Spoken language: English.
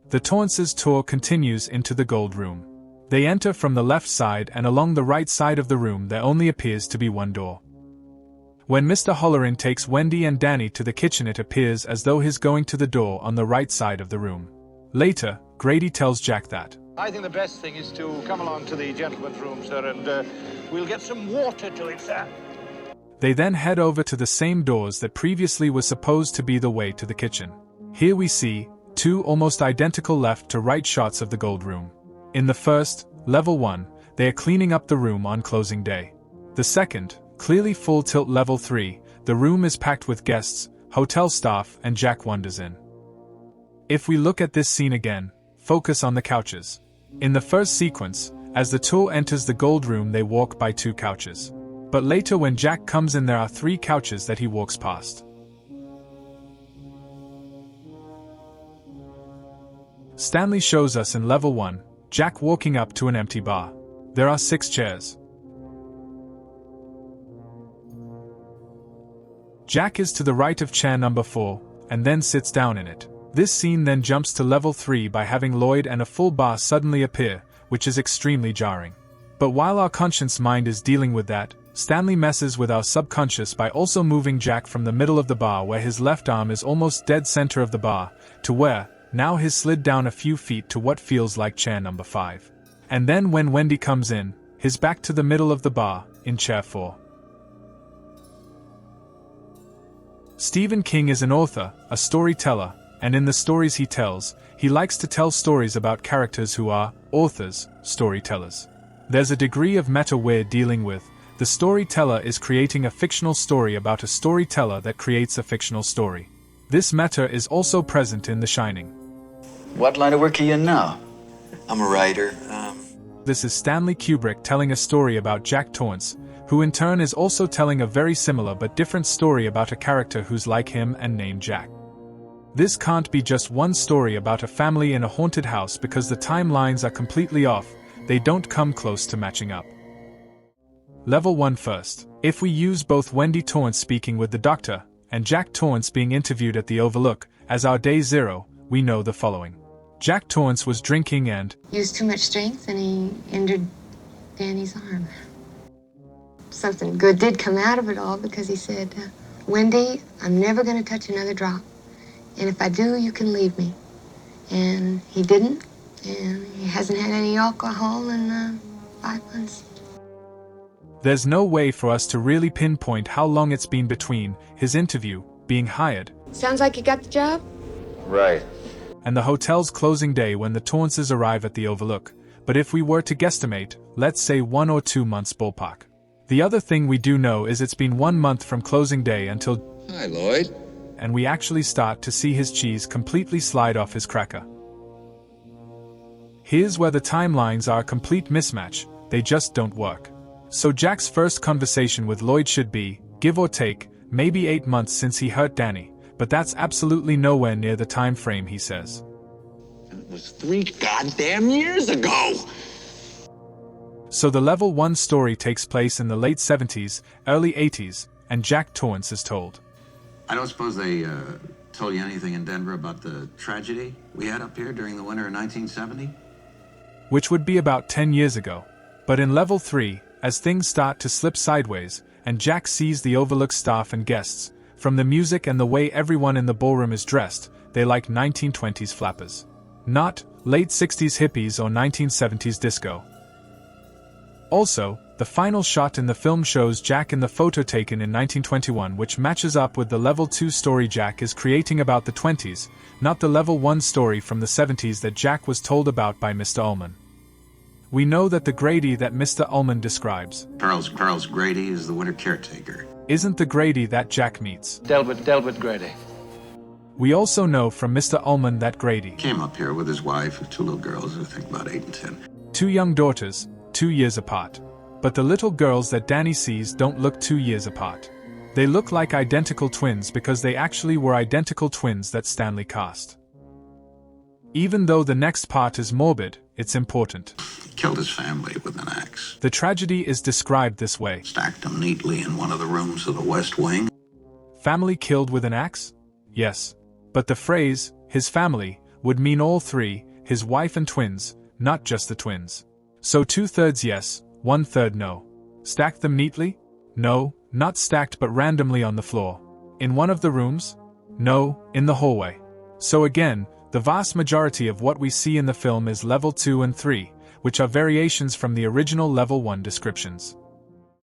The Torrances' tour continues into the Gold Room. They enter from the left side, and along the right side of the room there only appears to be one door. When Mr. Halloran takes Wendy and Danny to the kitchen, it appears as though he's going to the door on the right side of the room. Later, Grady tells Jack that, "I think the best thing is to come along to the gentleman's room, sir, and we'll get some water to it, sir." They then head over to the same doors that previously was supposed to be the way to the kitchen. Here we see two almost identical left to right shots of the Gold Room. In the first, level 1, they are cleaning up the room on closing day. The second, clearly full tilt level 3, the room is packed with guests, hotel staff, and Jack wanders in. If we look at this scene again, focus on the couches. In the first sequence, as the tour enters the Gold Room, they walk by 2 couches. But later when Jack comes in, there are 3 couches that he walks past. Stanley shows us in level 1, Jack walking up to an empty bar. There are 6 chairs. Jack is to the right of chair number 4, and then sits down in it. This scene then jumps to level 3 by having Lloyd and a full bar suddenly appear, which is extremely jarring. But while our conscious mind is dealing with that, Stanley messes with our subconscious by also moving Jack from the middle of the bar, where his left arm is almost dead center of the bar, to where, now he's slid down a few feet to what feels like chair number 5. And then when Wendy comes in, he's back to the middle of the bar, in chair 4. Stephen King is an author, a storyteller, and in the stories he tells, he likes to tell stories about characters who are authors, storytellers. There's a degree of meta we're dealing with. The storyteller is creating a fictional story about a storyteller that creates a fictional story. This meta is also present in The Shining. What line of work are you in now? I'm a writer. This is Stanley Kubrick telling a story about Jack Torrance, who in turn is also telling a very similar but different story about a character who's like him and named Jack. This can't be just one story about a family in a haunted house because the timelines are completely off, they don't come close to matching up. Level 1 first. If we use both Wendy Torrance speaking with the doctor, and Jack Torrance being interviewed at the Overlook, as our day 0, we know the following. Jack Torrance was drinking and used too much strength and he injured Danny's arm. Something good did come out of it all because he said, "Wendy, I'm never going to touch another drop. And if I do, you can leave me." And he didn't, and he hasn't had any alcohol in 5 months. There's no way for us to really pinpoint how long it's been between his interview, being hired, Sounds like you got the job? Right. and the hotel's closing day when the Torrances arrive at the Overlook, but if we were to guesstimate, let's say 1 or 2 months ballpark. The other thing we do know is it's been 1 month from closing day until Hi, Lloyd. and we actually start to see his cheese completely slide off his cracker. Here's where the timelines are a complete mismatch, they just don't work. So Jack's first conversation with Lloyd should be, give or take, maybe 8 months since he hurt Danny, but that's absolutely nowhere near the time frame he says. It was 3 goddamn years ago! So the level 1 story takes place in the late 70s, early 80s, and Jack Torrance is told. I don't suppose they told you anything in Denver about the tragedy we had up here during the winter of 1970? Which would be about 10 years ago. But in level 3, as things start to slip sideways, and Jack sees the Overlook staff and guests, from the music and the way everyone in the ballroom is dressed, they like 1920s flappers. Not late 60s hippies or 1970s disco. Also, the final shot in the film shows Jack in the photo taken in 1921, which matches up with the level 2 story Jack is creating about the 20s, not the level 1 story from the 70s that Jack was told about by Mr. Ullman. We know that the Grady that Mr. Ullman describes, Charles Grady is the winter caretaker. isn't the Grady that Jack meets. Delbert Grady. We also know from Mr. Ullman that Grady Came up here with his wife and 2 little girls, I think about 8 and 10. 2 young daughters, 2 years apart. But the little girls that Danny sees don't look 2 years apart. They look like identical twins because they actually were identical twins that Stanley cast. Even though the next part is morbid, it's important. He killed his family with an axe. The tragedy is described this way. Stacked them neatly in one of the rooms of the West Wing. Family killed with an axe? Yes. But the phrase, his family, would mean all three, his wife and twins, not just the twins. So 2/3 yes, 1/3 no. Stack them neatly? No, not stacked but randomly on the floor. In one of the rooms? No, in the hallway. So again, the vast majority of what we see in the film is level 2 and 3, which are variations from the original level 1 descriptions.